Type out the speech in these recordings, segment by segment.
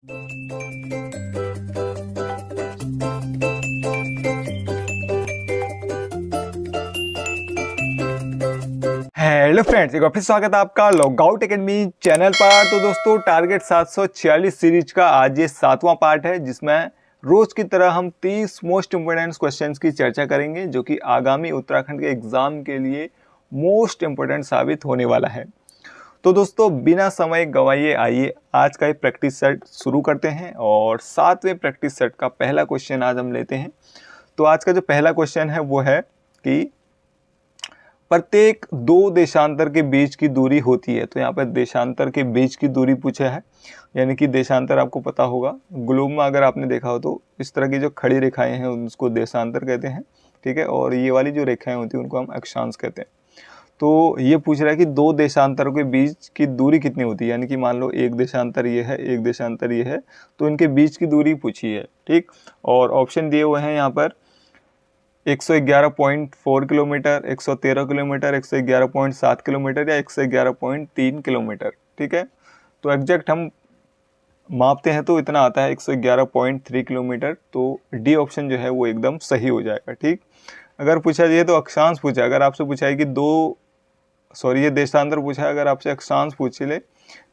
Hello friends, एक बार फिर स्वागत है आपका लॉगआउट एकेडमी चैनल पर। तो दोस्तों, टारगेट 746 सीरीज का आज ये 7वां पार्ट है, जिसमें रोज की तरह हम 30 मोस्ट इंपोर्टेंट क्वेश्चंस की चर्चा करेंगे, जो कि आगामी उत्तराखंड के एग्जाम के लिए मोस्ट इंपोर्टेंट साबित होने वाला है। तो दोस्तों, बिना समय गवाइए आइए आज का ये प्रैक्टिस सेट शुरू करते हैं। और 7वें प्रैक्टिस सेट का पहला क्वेश्चन आज हम लेते हैं। तो आज का जो पहला क्वेश्चन है वो है कि प्रत्येक दो देशांतर के बीच की दूरी होती है। तो यहाँ पर देशांतर के बीच की दूरी पूछा है, यानी कि देशांतर आपको पता होगा, ग्लोब में अगर आपने देखा हो तो इस तरह की जो खड़ी रेखाएं हैं उसको देशांतर कहते हैं, ठीक है। और ये वाली जो रेखाएं होती हैं उनको हम अक्षांश कहते हैं। तो ये पूछ रहा है कि दो देशांतरों के बीच की दूरी कितनी होती है, यानी कि मान लो एक देशांतर ये है, एक देशांतर ये है, तो इनके बीच की दूरी पूछी है, ठीक। और ऑप्शन दिए हुए हैं यहाँ पर 111.4 किलोमीटर, 113 किलोमीटर, 111.7 किलोमीटर या 111.3 किलोमीटर, ठीक है। तो एग्जैक्ट हम मापते हैं तो इतना आता है 111.3 किलोमीटर। तो डी ऑप्शन जो है वो एकदम सही हो जाएगा, ठीक। अगर पूछा जाए तो अक्षांश पूछा, अगर आपसे पूछा है कि ये देशांतर पूछा है, अगर आपसे अक्षांश पूछ ले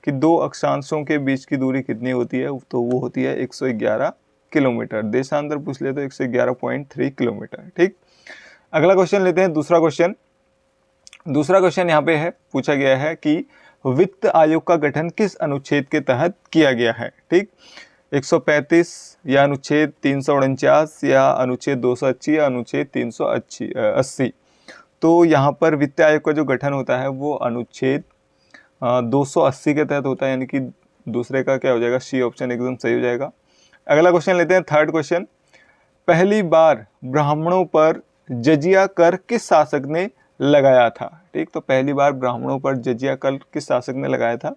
कि दो अक्षांशों के बीच की दूरी कितनी होती है, तो वो होती है 111 किलोमीटर। देशांतर पूछ ले तो 111.3 किलोमीटर, ठीक। अगला क्वेश्चन लेते हैं, दूसरा क्वेश्चन यहाँ पे है, पूछा गया है कि वित्त आयोग का गठन किस अनुच्छेद के तहत किया गया है, ठीक। 135 या अनुच्छेद 349 या अनुच्छेद 280 या अनुच्छेद 380। तो यहाँ पर वित्त आयोग का जो गठन होता है वो अनुच्छेद 280 के तहत होता है, यानी कि दूसरे का क्या हो जाएगा, सी ऑप्शन एकदम सही हो जाएगा। अगला क्वेश्चन लेते हैं, थर्ड क्वेश्चन। पहली बार ब्राह्मणों पर जजिया कर किस शासक ने लगाया था, ठीक। तो पहली बार ब्राह्मणों पर जजिया कर किस शासक ने लगाया था।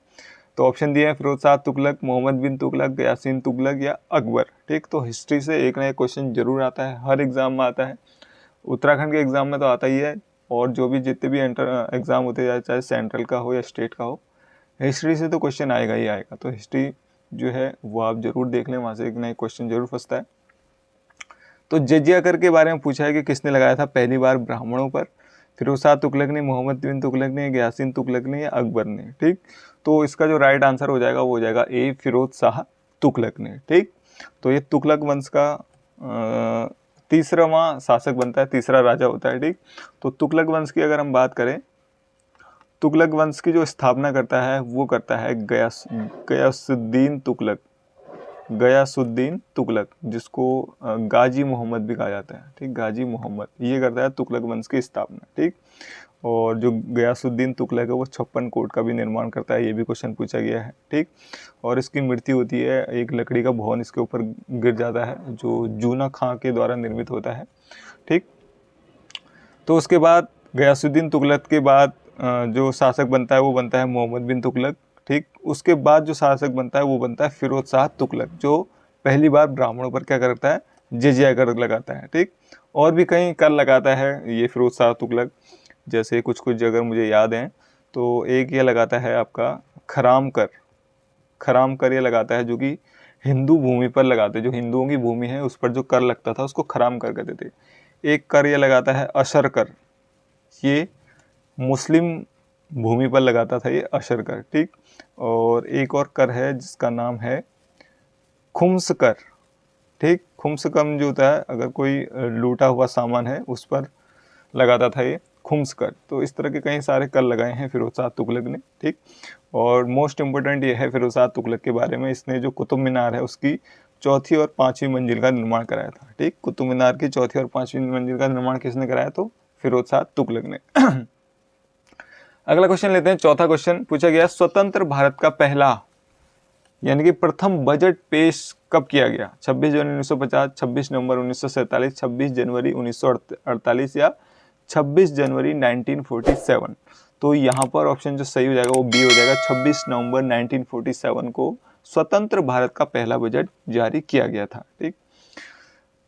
तो ऑप्शन दिए हैं फिरोज शाह तुगलक, मोहम्मद बिन तुगलक, गयासीन तुगलक या अकबर, ठीक। तो हिस्ट्री से एक ना एक क्वेश्चन जरूर आता है, हर एग्जाम में आता है, उत्तराखंड के एग्जाम में तो आता ही है, और जो भी जितने भी एग्जाम होते हैं, चाहे सेंट्रल का हो या स्टेट का हो, हिस्ट्री से तो क्वेश्चन आएगा ही आएगा। तो हिस्ट्री जो है वो आप जरूर देख लें, वहाँ से एक नया क्वेश्चन जरूर फंसता है। तो जजिया कर के बारे में पूछा है कि किसने लगाया था पहली बार ब्राह्मणों पर। फिरोज शाह तुगलक ने, मोहम्मद बिन तुगलक ने, गयासीन तुगलक ने या अकबर ने, ठीक। तो इसका जो राइट आंसर हो जाएगा वो हो जाएगा ए, फिरोज शाह तुगलक ने, ठीक। तो ये तुगलक वंश का तीसरा शासक बनता है, तीसरा राजा होता है, ठीक। तो तुगलक वंश की अगर हम बात करें, तुगलक वंश की जो स्थापना करता है वो करता है गयासुद्दीन तुगलक, जिसको गाजी मोहम्मद भी कहा जाता है, ठीक। गाजी मोहम्मद ये करता है तुगलक वंश की स्थापना, ठीक। और जो गयासुद्दीन तुगलक है वो 56 कोट का भी निर्माण करता है, ये भी क्वेश्चन पूछा गया है, ठीक। और इसकी मृत्यु होती है, एक लकड़ी का भवन इसके ऊपर गिर जाता है, जो जूना खां के द्वारा निर्मित होता है, ठीक। तो उसके बाद गयासुद्दीन तुगलक के बाद जो शासक बनता है वो बनता है मोहम्मद बिन तुगलक, ठीक। उसके बाद जो शासक बनता है वो बनता है फिरोज शाह तुगलक, जो पहली बार ब्राह्मणों पर क्या करता है, जजिया कर लगाता है, ठीक। और भी कहीं कर लगाता है ये फिरोज शाह तुगलक, जैसे कुछ अगर मुझे याद हैं, तो एक ये लगाता है आपका खराम कर ये लगाता है, जो कि हिंदू भूमि पर लगाते हैं, जो हिंदुओं की भूमि है उस पर जो कर लगता था उसको खराम कर कहते थे। एक कर ये लगाता है अशर कर, ये मुस्लिम भूमि पर लगाता था ये अशर कर, ठीक। और एक और कर है जिसका नाम है खुम्स कर, ठीक। खुम्स कम जो होता है, अगर कोई लूटा हुआ सामान है उस पर लगाता था ये खुम्स कर। तो इस तरह के कई सारे कर लगाए हैं फिरोज शाह तुगलक ने, ठीक। और मोस्ट इम्पोर्टेंट ये है फिरोज शाह तुगलक के बारे में, इसने जो कुतुब मीनार है उसकी चौथी और पांचवी मंजिल का निर्माण कराया था, ठीक। कुतुब मीनार की चौथी और पांचवी मंजिल का निर्माण किसने कराया, तो फिरोज शाह तुगलक ने। अगला क्वेश्चन लेते हैं, चौथा क्वेश्चन पूछा गया, स्वतंत्र भारत का पहला यानी कि प्रथम बजट पेश कब किया गया। 26 जनवरी 1950, 26 नवंबर 1947, 26 जनवरी 1948 या 26 जनवरी 1947। तो यहाँ पर ऑप्शन जो सही हो जाएगा वो बी हो जाएगा, 26 नवंबर 1947 को स्वतंत्र भारत का पहला बजट जारी किया गया था, ठीक।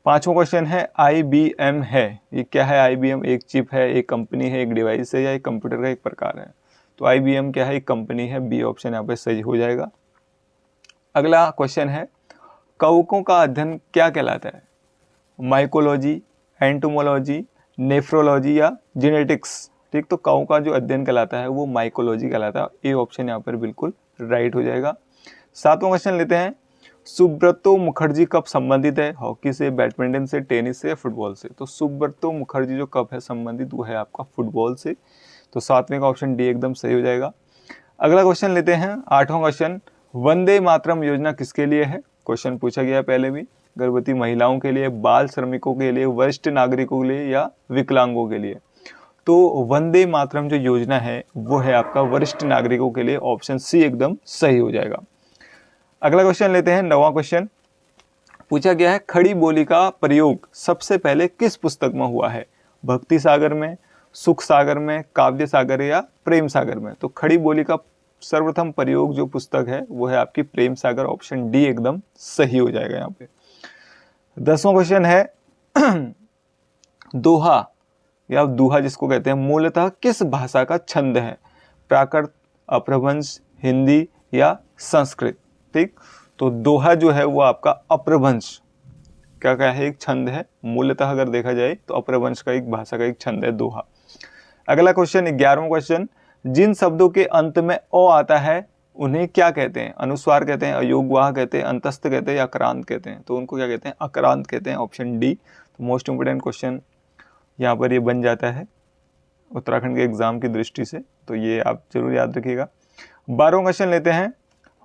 पांचवा क्वेश्चन है, IBM है, ये क्या है। IBM एक चिप है, एक कंपनी है, एक डिवाइस है या एक कंप्यूटर का एक प्रकार है। तो IBM क्या है, एक कंपनी है, बी ऑप्शन यहाँ पे सही हो जाएगा। अगला क्वेश्चन है, कवकों का अध्ययन क्या कहलाता है? माइकोलॉजी, एंटोमोलॉजी, नेफ्रोलॉजी या जेनेटिक्स? ठीक, तो कवकों का जो अध्ययन कहलाता है वो माइकोलॉजी कहलाता है। ए ऑप्शन यहाँ पर बिल्कुल राइट हो जाएगा। 7वां क्वेश्चन लेते हैं, सुब्रतो मुखर्जी कप संबंधित है? हॉकी से, बैडमिंटन से, टेनिस से या फुटबॉल से? तो सुब्रतो मुखर्जी जो कप है संबंधित वो है आपका फुटबॉल से। तो 7वें का ऑप्शन डी एकदम सही हो जाएगा। अगला क्वेश्चन लेते हैं, 8वां क्वेश्चन, वंदे मातरम योजना किसके लिए है? क्वेश्चन पूछा गया पहले भी। गर्भवती महिलाओं के लिए, बाल श्रमिकों के लिए, वरिष्ठ नागरिकों के लिए या विकलांगों के लिए? तो वंदे मातरम जो योजना है वो है आपका वरिष्ठ नागरिकों के लिए। ऑप्शन सी एकदम सही हो जाएगा। अगला क्वेश्चन लेते हैं, 9वां क्वेश्चन पूछा गया है, खड़ी बोली का प्रयोग सबसे पहले किस पुस्तक में हुआ है? भक्ति सागर में, सुख सागर में, काव्य सागर या प्रेम सागर में? तो खड़ी बोली का सर्वप्रथम प्रयोग जो पुस्तक है वो है आपकी प्रेम सागर। ऑप्शन डी एकदम सही हो जाएगा यहाँ पे। 10वां क्वेश्चन है, दोहा या दूहा जिसको कहते हैं मूलतः किस भाषा का छंद है? प्राकृत, अपभ्रंश, हिंदी या संस्कृत? ठीक, तो दोहा जो है वो आपका अपभ्रंश क्या है, एक छंद है। मूलतः अगर देखा जाए तो अपभ्रंश का एक भाषा का एक छंद है दोहा। अगला क्वेश्चन, 11वां क्वेश्चन, जिन शब्दों के अंत में ओ आता है उन्हें क्या कहते हैं? अनुस्वार कहते हैं, अयोगवाह कहते हैं, अंतस्थ कहते हैं या अक्रांत कहते हैं? तो उनको क्या कहते हैं? अक्रांत कहते हैं। Option D. तो मोस्ट इंपोर्टेंट क्वेश्चन यहाँ पर ये बन जाता है उत्तराखंड के एग्जाम की दृष्टि से, तो ये आप जरूर याद रखिएगा। 12वां क्वेश्चन लेते हैं,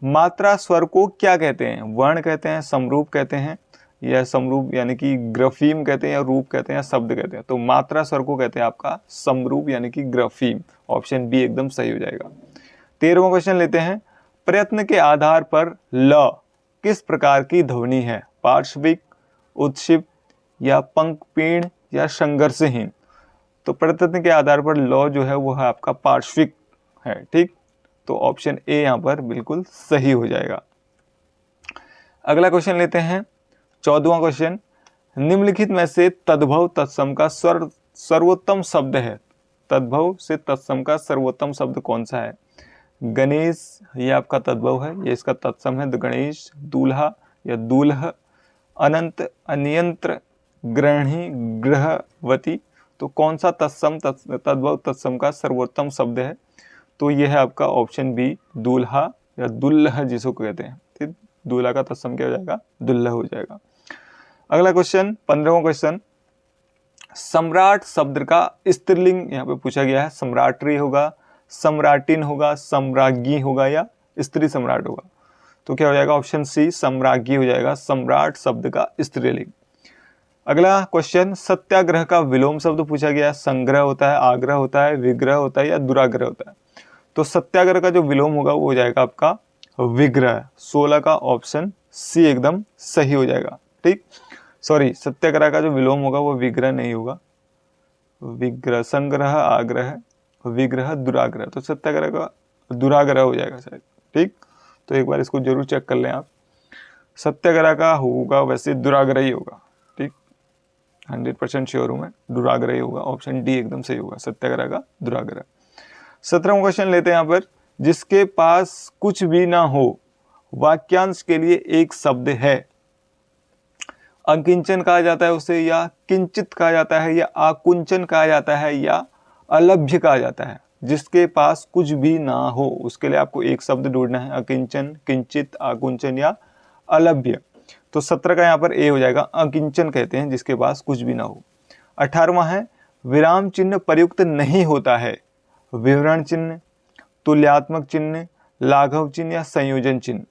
मात्रा स्वर को क्या कहते हैं? वर्ण कहते हैं, समरूप कहते हैं या समरूप यानी कि ग्रफीम कहते हैं या रूप कहते हैं या शब्द कहते हैं? तो मात्रा स्वर को कहते हैं आपका समरूप यानी कि ग्रफीम। ऑप्शन बी एकदम सही हो जाएगा। 13वां क्वेश्चन लेते हैं, प्रयत्न के आधार पर ल किस प्रकार की ध्वनि है? पार्श्विक, उत्क्षिप्त या पंक्तिण या संघर्षहीन? तो प्रयत्न के आधार पर लॉ जो है वो है आपका पार्श्विक है। ठीक, तो ऑप्शन ए यहाँ पर बिल्कुल सही हो जाएगा। अगला क्वेश्चन लेते हैं, 14वां क्वेश्चन, निम्नलिखित में से तद्भव तत्सम का सर्वोत्तम शब्द है? तद्भव से तत्सम का सर्वोत्तम शब्द कौन सा है? गणेश ये आपका तद्भव है, ये इसका तत्सम है गणेश, दूल्हा या दूल्ह, अनंत, अनियंत्र, ग्रहणी, ग्रहवती? तो कौन सा तत्सम तद्भव तत्सम का सर्वोत्तम शब्द है? तो यह है आपका ऑप्शन बी, दूल्हा या दुल्लह जिसको कहते हैं। ठीक, दूल्हा का तत्सम क्या हो जाएगा? दुल्लह हो जाएगा। अगला क्वेश्चन, 15वां क्वेश्चन, सम्राट शब्द का स्त्रीलिंग यहाँ पे पूछा गया है। सम्राट्री होगा, सम्राटिन होगा, सम्राज्ञी होगा या स्त्री सम्राट होगा? तो क्या हो जाएगा? ऑप्शन सी सम्राज्ञी हो जाएगा, सम्राट शब्द का स्त्रीलिंग। अगला क्वेश्चन, सत्याग्रह का विलोम शब्द पूछा गया है। संग्रह होता है, आग्रह होता है, विग्रह होता है या दुराग्रह होता है? तो सत्याग्रह का जो विलोम होगा वो हो जाएगा आपका विग्रह। 16 का ऑप्शन सी एकदम सही हो जाएगा। ठीक, सॉरी, सत्याग्रह का जो विलोम होगा वो विग्रह नहीं होगा, विग्रह, संग्रह, आग्रह, विग्रह, दुराग्रह। तो सत्याग्रह का दुराग्रह हो जाएगा शायद। ठीक, तो एक बार इसको जरूर चेक कर लें आप। सत्याग्रह का होगा वैसे दुराग्रह ही होगा। ठीक, 100% श्योर हूँ मैं, दुराग्रह ही होगा। ऑप्शन डी एकदम सही होगा, सत्याग्रह का दुराग्रह। 17वां क्वेश्चन लेते हैं यहाँ पर, जिसके पास कुछ भी ना हो वाक्यांश के लिए एक शब्द है। अकिंचन कहा जाता है उसे, या किंचित कहा जाता है, या आकुंचन कहा जाता है, या अलभ्य कहा जाता है। जिसके पास कुछ भी ना हो उसके लिए आपको एक शब्द ढूंढना है, अकिंचन, किंचित, आकुंचन या अलभ्य। तो 17 का यहाँ पर ए हो जाएगा, अकिंचन कहते हैं जिसके पास कुछ भी ना हो। 18वां है, विराम चिन्ह प्रयुक्त नहीं होता है। विवरण चिन्ह, तुल्यात्मक चिन्ह, लाघव चिन्ह या संयोजन चिन्ह?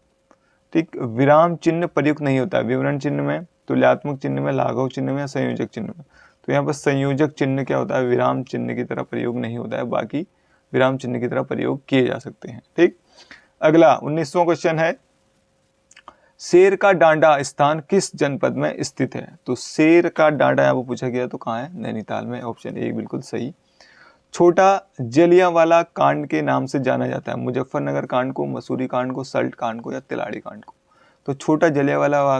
ठीक, विराम चिन्ह प्रयुक्त नहीं होता है विवरण चिन्ह में, तुल्यात्मक चिन्ह में, लाघव चिन्ह में या संयोजक चिन्ह में। तो यहाँ पर संयोजक चिन्ह क्या होता है? विराम चिन्ह की तरह प्रयोग नहीं होता है, बाकी विराम चिन्ह की तरह प्रयोग किए जा सकते हैं। ठीक, अगला 19वां क्वेश्चन है, शेर का डांडा स्थान किस जनपद में स्थित है? तो शेर का डांडा यहाँ पर पूछा गया तो कहाँ है? नैनीताल में। ऑप्शन ए बिल्कुल सही। छोटा जलियांवाला कांड के नाम से जाना जाता है। मुजफ्फरनगर कांड को, मसूरी कांड को, सल्ट कांड को या तिलाड़ी कांड को? तो छोटा जलियांवाला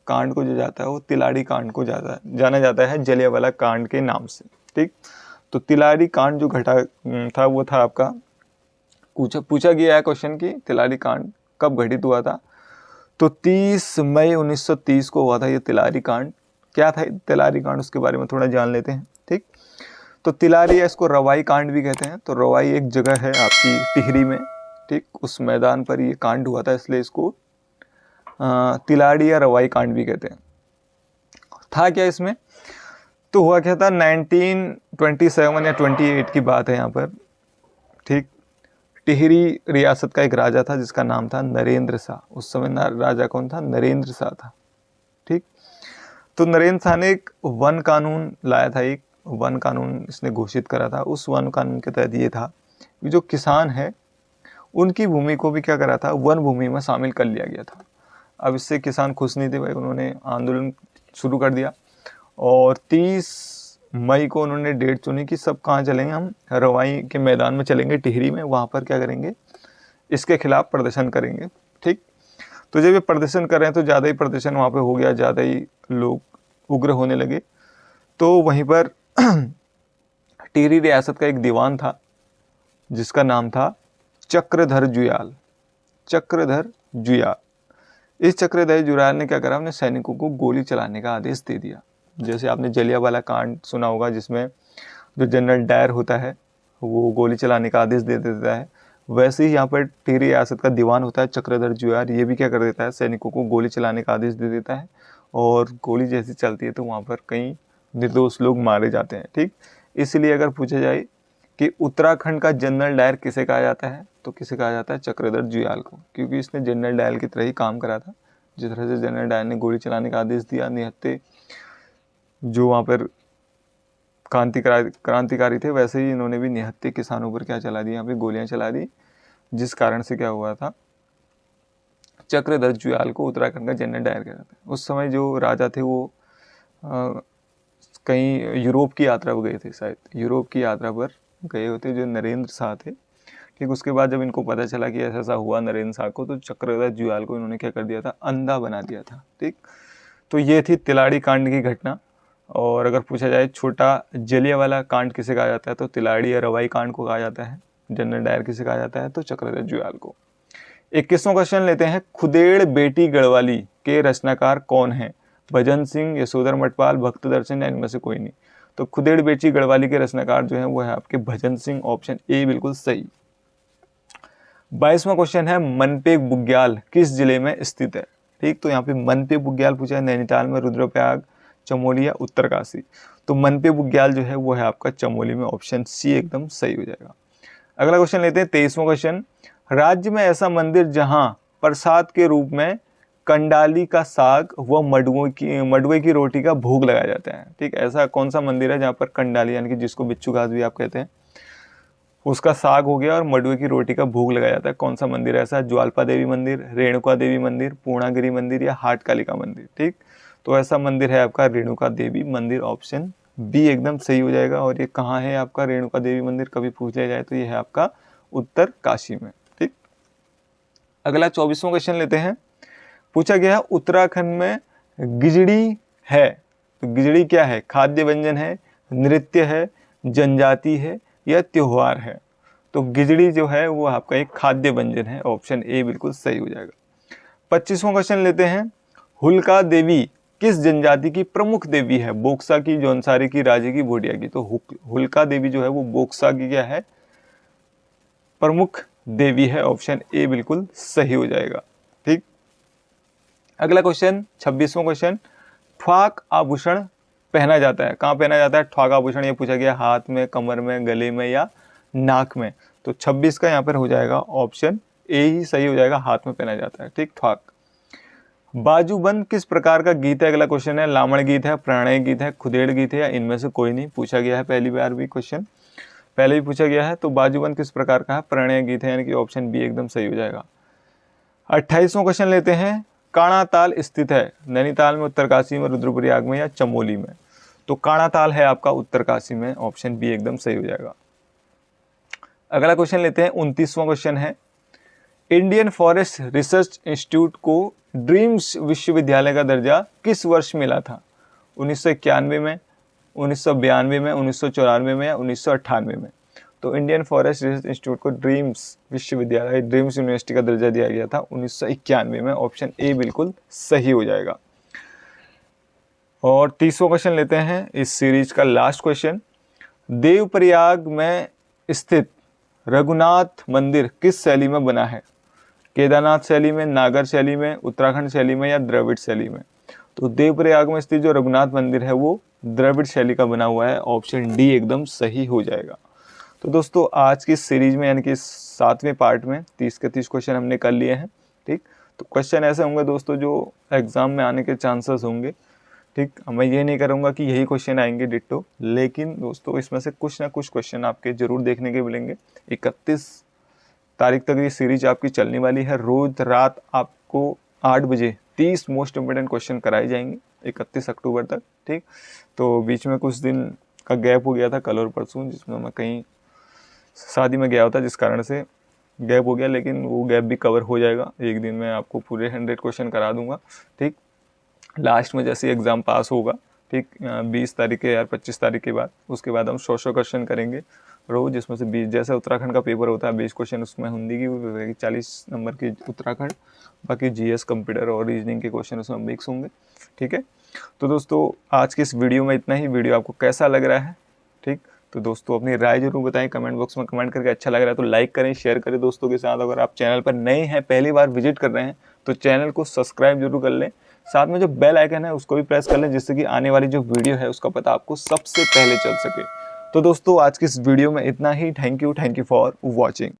कांड को जो जाता है वो तिलाड़ी कांड को जाना जाता है जलियांवाला कांड के नाम से। ठीक, तो तिलाड़ी कांड जो घटा था वो था आपका, पूछा गया है क्वेश्चन की तिलाड़ी कांड कब घटित हुआ था? तो 30 मई 1930 को हुआ था ये तिलारी कांड। क्या था तिलारी कांड, उसके बारे में थोड़ा जान लेते हैं। ठीक, तो तिलारी या इसको रवाई कांड भी कहते हैं। तो रवाई एक जगह है आपकी टिहरी में, ठीक, उस मैदान पर ये कांड हुआ था, इसलिए इसको तिलारी या रवाई कांड भी कहते हैं। था क्या इसमें, तो हुआ क्या था, 1927 या 28 की बात है यहाँ पर। ठीक, टिहरी रियासत का एक राजा था जिसका नाम था नरेंद्र शाह। उस समय राजा कौन था, नरेंद्र शाह था। ठीक, तो नरेंद्र शाह ने एक वन कानून लाया था, एक वन कानून इसने घोषित करा था। उस वन कानून के तहत ये था कि जो किसान है उनकी भूमि को भी क्या करा था, वन भूमि में शामिल कर लिया गया था। अब इससे किसान खुश नहीं थे भाई, उन्होंने आंदोलन शुरू कर दिया और 30 मई को उन्होंने डेट चुनी कि सब कहाँ चलेंगे, हम रवाई के मैदान में चलेंगे टिहरी में, वहाँ पर क्या करेंगे, इसके खिलाफ प्रदर्शन करेंगे। ठीक, तो जब ये प्रदर्शन कर रहे हैं तो ज़्यादा ही प्रदर्शन वहाँ पे हो गया, ज़्यादा ही लोग उग्र होने लगे। तो वहीं पर टिहरी रियासत का एक दीवान था जिसका नाम था चक्रधर जुयाल। चक्रधर जुयाल, इस चक्रधर जुयाल ने क्या करा, अपने सैनिकों को गोली चलाने का आदेश दे दिया। जैसे आपने जलियांवाला कांड सुना होगा जिसमें जो जनरल डायर होता है वो गोली चलाने का आदेश दे देता है, वैसे ही यहाँ पर टिहरी रियासत का दीवान होता है चक्रधर जुयाल, ये भी क्या कर देता है, सैनिकों को गोली चलाने का आदेश दे देता है। और गोली जैसी चलती है तो वहाँ पर कई निर्दोष लोग मारे जाते हैं। ठीक, इसलिए अगर पूछा जाए कि उत्तराखंड का जनरल डायर किसे कहा जाता है, तो किसे कहा जाता है, चक्रधर जुयाल को, क्योंकि इसने जनरल डायर की तरह ही काम करा था। जिस तरह से जनरल डायर ने गोली चलाने का आदेश दिया, निहत्थे जो वहाँ पर क्रांतिकारी थे, वैसे ही इन्होंने भी निहत्थे किसानों पर क्या चला दी, यहाँ पे गोलियां चला दी, जिस कारण से क्या हुआ था, चक्रधर जुयाल को उत्तराखंड का जनरल डायर कहते हैं। उस समय जो राजा थे वो कहीं यूरोप की यात्रा पर गए थे, शायद यूरोप की यात्रा पर गए होते जो नरेंद्र शाह थे। ठीक, उसके बाद जब इनको पता चला कि ऐसा ऐसा हुआ नरेंद्र शाह को, तो चक्रधर जुयाल को इन्होंने क्या कर दिया था, अंधा बना दिया था। ठीक, तो ये थी तिलारी कांड की घटना। और अगर पूछा जाए छोटा जलियांवाला कांड किसे कहा जाता है, तो तिलारी या रवाई कांड को कहा जाता है। जनरल डायर किसे कहा जाता है, तो चक्रधर जुयाल को। 21वां क्वेश्चन लेते हैं, खुदेड़ बेटी गढ़वाली के रचनाकार कौन है, भजन सिंह, यशोधर मटपाल, भक्त दर्शन या इनमें से कोई नहीं। तो खुदेड़ बेटी गढ़वाली के रचनाकार जो है वो है आपके भजन सिंह, ऑप्शन ए बिल्कुल सही। 22वां क्वेश्चन है, मनपे बुग्याल किस जिले में स्थित है। ठीक, तो यहाँ पे मनपे बुग्याल पूछा है, नैनीताल में, रुद्रप्रयाग, चमोली या उत्तरकाशी। तो मनपे बुग्याल जो है वो है आपका चमोली में, ऑप्शन सी एकदम सही हो जाएगा। अगला क्वेश्चन लेते हैं 23वां क्वेश्चन, राज्य में ऐसा मंदिर जहां प्रसाद के रूप में कंडाली का साग व मडुए की रोटी का भोग लगाया जाता है। ठीक, ऐसा कौन सा मंदिर है जहाँ पर कंडाली यानी कि जिसको बिच्छू घास भी आप कहते हैं, उसका साग हो गया और मडुए की रोटी का भोग लगाया जाता है, कौन सा मंदिर है ऐसा, ज्वालपा देवी मंदिर, रेणुका देवी मंदिर, पूर्णागिरी मंदिर या हाट कालिका मंदिर। ठीक, तो ऐसा मंदिर है आपका रेणुका देवी मंदिर, ऑप्शन बी एकदम सही हो जाएगा। और ये कहाँ है आपका रेणुका देवी मंदिर, कभी पूछ लिया जाए तो ये है आपका उत्तरकाशी में। ठीक, अगला 24वां क्वेश्चन लेते हैं, पूछा गया है उत्तराखंड में गिजड़ी है, तो गिजड़ी क्या है, खाद्य व्यंजन है, नृत्य है, जनजाति है या त्योहार है। तो गिजड़ी जो है वो आपका एक खाद्य व्यंजन है, ऑप्शन ए बिल्कुल सही हो जाएगा। 25वां क्वेश्चन लेते हैं, हुल्का देवी किस जनजाति की प्रमुख देवी है, बोक्सा की, जौनसारी की, राजे की, भोटिया की। तो हुल्का देवी जो है वो बोक्सा की क्या है, प्रमुख देवी है, ऑप्शन ए बिल्कुल सही हो जाएगा। ठीक, अगला क्वेश्चन 26वां क्वेश्चन, ठ्वाक आभूषण पहना जाता है, कहाँ पहना जाता है ठ्वाक आभूषण, ये पूछा गया, हाथ में, कमर में, गले में या नाक में। तो 26 का यहाँ पर हो जाएगा ऑप्शन ए ही सही हो जाएगा, हाथ में पहना जाता है। ठीक, ठ्वाक। बाजूबंद किस प्रकार का गीत है, अगला क्वेश्चन है, लावण गीत है, प्रणय गीत है, खुदेड़ गीत है या इनमें से कोई नहीं, पूछा गया है पहली बार भी क्वेश्चन, पहले भी पूछा गया है। तो बाजूबंद किस प्रकार का है, प्रणय गीत है, यानी कि ऑप्शन बी एकदम सही हो जाएगा। 28वां क्वेश्चन लेते हैं, काणा ताल स्थित है नैनीताल में, उत्तरकाशी में, रुद्रप्रयाग में या चमोली में। तो काणा ताल है आपका उत्तरकाशी में, ऑप्शन बी एकदम सही हो जाएगा। अगला क्वेश्चन लेते हैं 29वां क्वेश्चन है, इंडियन फॉरेस्ट रिसर्च इंस्टीट्यूट को ड्रीम्स विश्वविद्यालय का दर्जा किस वर्ष मिला था, 1991 में, 1992 में, 1994 में या 1998 में। तो इंडियन फॉरेस्ट रिसर्च इंस्टीट्यूट को ड्रीम्स विश्वविद्यालय, ड्रीम्स यूनिवर्सिटी का दर्जा दिया गया था 1991 में। ऑप्शन ए बिल्कुल सही हो जाएगा। और 30वां क्वेश्चन लेते हैं इस सीरीज का लास्ट क्वेश्चन। देवप्रयाग में स्थित रघुनाथ मंदिर किस शैली में बना है? केदारनाथ शैली में, नागर शैली में, उत्तराखंड शैली में या द्रविड़ शैली में? तो देवप्रयाग में स्थित जो रघुनाथ मंदिर है वो द्रविड़ शैली का बना हुआ है। ऑप्शन डी एकदम सही हो जाएगा। तो दोस्तों आज की सीरीज में यानी कि 7वें पार्ट में 30 के 30 क्वेश्चन हमने कर लिए हैं। ठीक, तो क्वेश्चन ऐसे होंगे दोस्तों जो एग्जाम में आने के चांसेस होंगे। ठीक, मैं ये नहीं करूँगा कि यही क्वेश्चन आएंगे डिट्टो, लेकिन दोस्तों इसमें से कुछ ना कुछ क्वेश्चन आपके जरूर देखने के मिलेंगे। 31 तारीख तक ये सीरीज आपकी चलने वाली है। रोज रात आपको 8 बजे 30 मोस्ट इंपोर्टेंट क्वेश्चन कराए जाएंगे 31 अक्टूबर तक। ठीक, तो बीच में कुछ दिन का गैप हो गया था, कल और परसों, जिसमें मैं कहीं शादी में गया होता, जिस कारण से गैप हो गया, लेकिन वो गैप भी कवर हो जाएगा। एक दिन में आपको पूरे 100 क्वेश्चन करा दूंगा। ठीक, लास्ट में जैसे एग्ज़ाम पास होगा, ठीक, 20 तारीख के या 25 तारीख के बाद, उसके बाद हम 100 क्वेश्चन करेंगे रोज, जिसमें से 20 जैसे उत्तराखंड का पेपर होता है 20 क्वेश्चन उसमें हिंदी की, 40 नंबर की उत्तराखंड, बाकी जीएस, कंप्यूटर और रीजनिंग के क्वेश्चन उसमें मिक्स होंगे। ठीक है, तो दोस्तों आज की इस वीडियो में इतना ही। वीडियो आपको कैसा लग रहा है? ठीक, तो दोस्तों अपनी राय जरूर बताएं कमेंट बॉक्स में कमेंट करके। अच्छा लग रहा है तो लाइक करें, शेयर करें दोस्तों के साथ। अगर आप चैनल पर नए हैं, पहली बार विजिट कर रहे हैं, तो चैनल को सब्सक्राइब जरूर कर लें। साथ में जो बेल आइकन है उसको भी प्रेस कर लें, जिससे कि आने वाली जो वीडियो है उसका पता आपको सबसे पहले चल सके। तो दोस्तों आज की इस वीडियो में इतना ही। Thank you for watching.